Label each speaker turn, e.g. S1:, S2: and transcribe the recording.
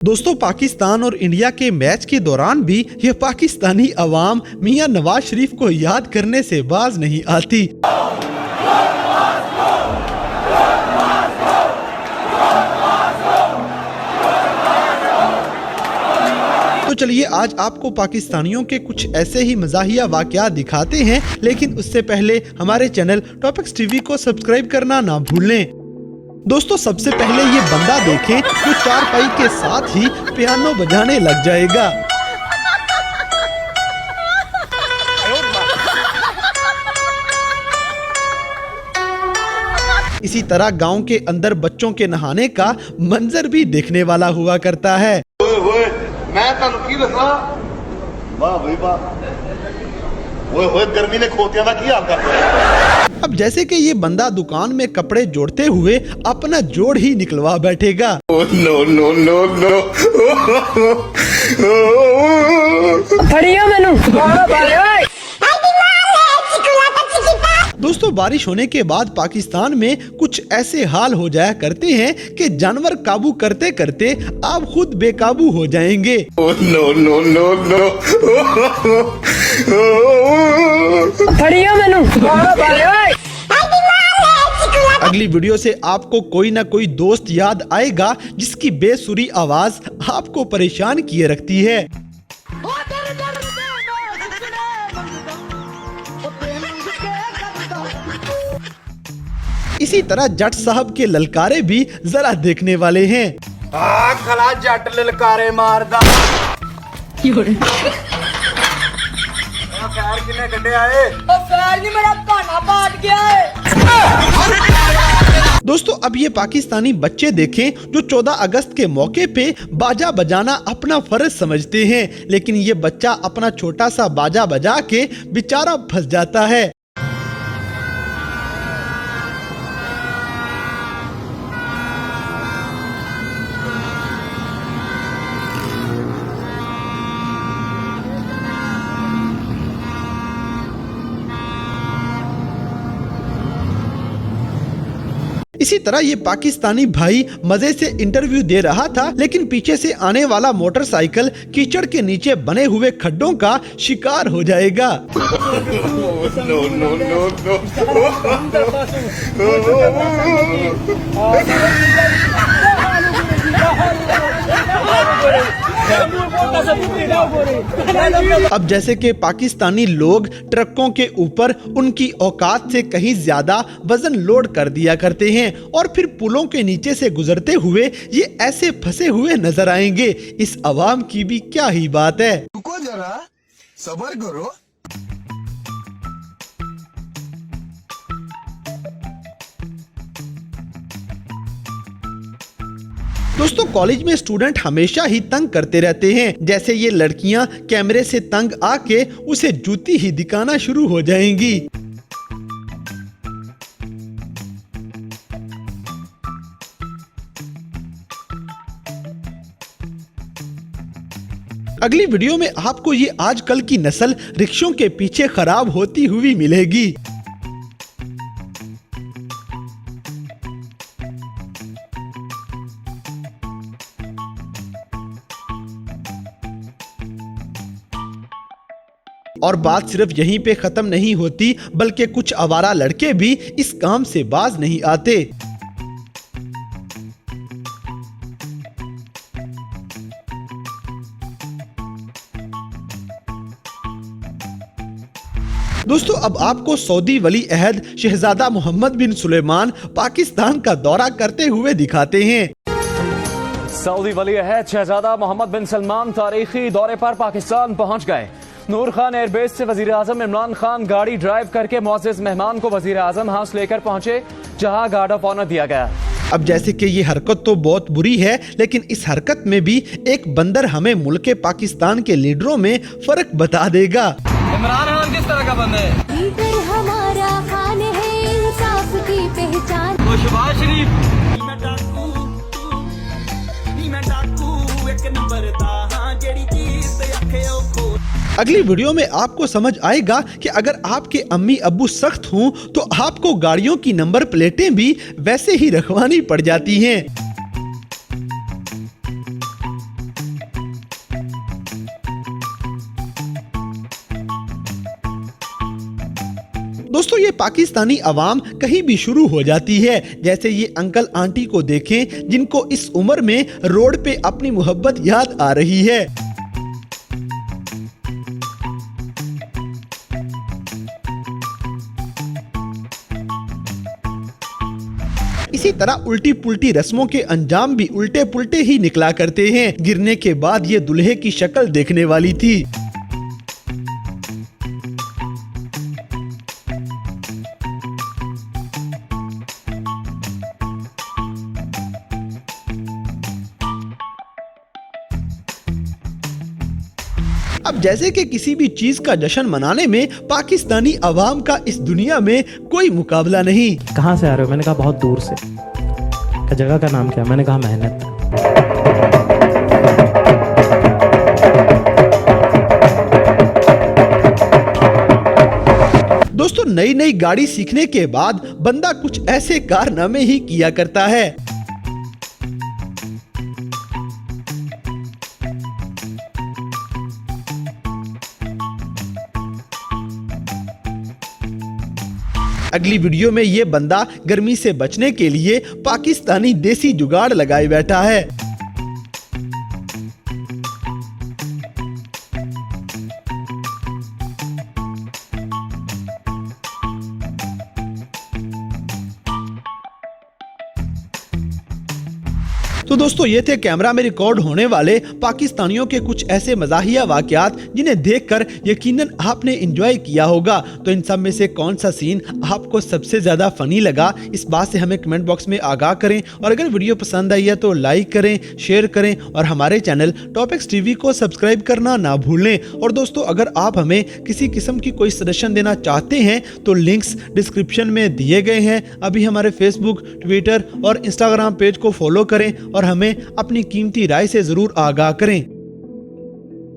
S1: दोस्तों, पाकिस्तान और इंडिया के मैच के दौरान भी यह पाकिस्तानी अवाम मियां नवाज शरीफ को याद करने से बाज नहीं आती। तो चलिए आज आपको पाकिस्तानियों के कुछ ऐसे ही मज़ाहिया वाक़यात दिखाते हैं, लेकिन उससे पहले हमारे चैनल टॉपिक्स टीवी को सब्सक्राइब करना ना भूलें। दोस्तों, सबसे पहले ये बंदा देखें जो चारपाई के साथ ही पियानो बजाने लग जाएगा। इसी तरह गांव के अंदर बच्चों के नहाने का मंजर भी देखने वाला हुआ करता है।
S2: मैं गर्मी ने खोतिया का क्या हाल।
S1: अब जैसे कि ये बंदा दुकान में कपड़े जोड़ते हुए अपना जोड़ ही निकलवा बैठेगा।
S2: नो नो नो नो
S1: दोस्तों, बारिश होने के बाद पाकिस्तान में कुछ ऐसे हाल हो जाया करते हैं कि जानवर काबू करते करते आप खुद बेकाबू हो जाएंगे।
S2: नो नो नो नो
S1: अगली वीडियो से आपको कोई ना कोई दोस्त याद आएगा जिसकी बेसुरी आवाज आपको परेशान किए रखती है। इसी तरह जट साहब के ललकारे भी जरा देखने वाले हैं।
S2: खला जट ललकारे मारदा
S1: दोस्तों, अब ये पाकिस्तानी बच्चे देखें जो 14 अगस्त के मौके पे बाजा बजाना अपना फर्ज समझते हैं, लेकिन ये बच्चा अपना छोटा सा बाजा बजा के बेचारा फंस जाता है। इसी तरह ये पाकिस्तानी भाई मजे से इंटरव्यू दे रहा था, लेकिन पीछे से आने वाला मोटरसाइकिल कीचड़ के नीचे बने हुए खड्डों का शिकार हो जाएगा।
S2: नो नो नो नो
S1: अब जैसे कि पाकिस्तानी लोग ट्रकों के ऊपर उनकी औकात से कहीं ज्यादा वजन लोड कर दिया करते हैं और फिर पुलों के नीचे से गुजरते हुए ये ऐसे फंसे हुए नजर आएंगे। इस अवाम की भी क्या ही बात है।
S3: रुको जरा, सब्र करो।
S1: दोस्तों, कॉलेज में स्टूडेंट हमेशा ही तंग करते रहते हैं। जैसे ये लड़कियां कैमरे से तंग आके उसे जूती ही दिखाना शुरू हो जाएंगी। अगली वीडियो में आपको ये आजकल की नस्ल रिक्शों के पीछे खराब होती हुई मिलेगी। और बात सिर्फ यहीं पे खत्म नहीं होती, बल्कि कुछ आवारा लड़के भी इस काम से बाज नहीं आते। दोस्तों, अब आपको सऊदी वली अहद शहजादा मोहम्मद बिन सुलेमान पाकिस्तान का दौरा करते हुए दिखाते हैं।
S4: सऊदी वली अहद शहजादा मोहम्मद बिन सलमान तारीखी दौरे पर पाकिस्तान पहुंच गए। नूर खान एयरबेस से वजीर आजम इमरान खान गाड़ी ड्राइव करके मुअज़्ज़ज़ मेहमान को वजीर आजम हाउस लेकर पहुंचे, जहां गार्ड ऑफ ऑनर दिया गया।
S1: अब जैसे कि ये हरकत तो बहुत बुरी है, लेकिन इस हरकत में भी एक बंदर हमें मुल्क पाकिस्तान के लीडरों में फर्क बता देगा।
S5: इमरान खान किस तरह का बंदा है? लीडर हमारा खान है, इंसाफ की पहचान। वो शहबाज शरीफ एक नंबर दा जेड़ी चीज ते आखे ओ खो।
S1: अगली वीडियो में आपको समझ आएगा कि अगर आपके अम्मी अब्बू सख्त हों तो आपको गाड़ियों की नंबर प्लेटें भी वैसे ही रखवानी पड़ जाती हैं। दोस्तों ये पाकिस्तानी अवाम कहीं भी शुरू हो जाती है, जैसे ये अंकल आंटी को देखें जिनको इस उम्र में रोड पे अपनी मोहब्बत याद आ रही है। इसी तरह उल्टी पुल्टी रस्मों के अंजाम भी उल्टे पुल्टे ही निकला करते हैं। गिरने के बाद ये दूल्हे की शक्ल देखने वाली थी। अब जैसे कि किसी भी चीज का जश्न मनाने में पाकिस्तानी अवाम का इस दुनिया में कोई मुकाबला नहीं।
S6: कहाँ से आ रहे हो? मैंने कहा बहुत दूर से। क्या जगह का नाम क्या? मैंने कहा मेहनत।
S1: दोस्तों नई नई गाड़ी सीखने के बाद बंदा कुछ ऐसे कारनामे ही किया करता है। अगली वीडियो में ये बंदा गर्मी से बचने के लिए पाकिस्तानी देसी जुगाड़ लगाए बैठा है। तो दोस्तों ये थे कैमरा में रिकॉर्ड होने वाले पाकिस्तानियों के कुछ ऐसे मज़ाहिया वाक़यात जिन्हें देखकर यकीनन आपने एंजॉय किया होगा। तो इन सब में से कौन सा सीन आपको सबसे ज़्यादा फ़नी लगा, इस बात से हमें कमेंट बॉक्स में आगाह करें। और अगर वीडियो पसंद आई है तो लाइक करें, शेयर करें और हमारे चैनल टॉपिक्स टीवी को सब्सक्राइब करना ना भूलें। और दोस्तों अगर आप हमें किसी किस्म की कोई सजेशन देना चाहते हैं तो लिंक्स डिस्क्रिप्शन में दिए गए हैं। अभी हमारे फेसबुक, ट्विटर और इंस्टाग्राम पेज को फॉलो करें और हमें अपनी कीमती राय से ज़रूर आगाह करें।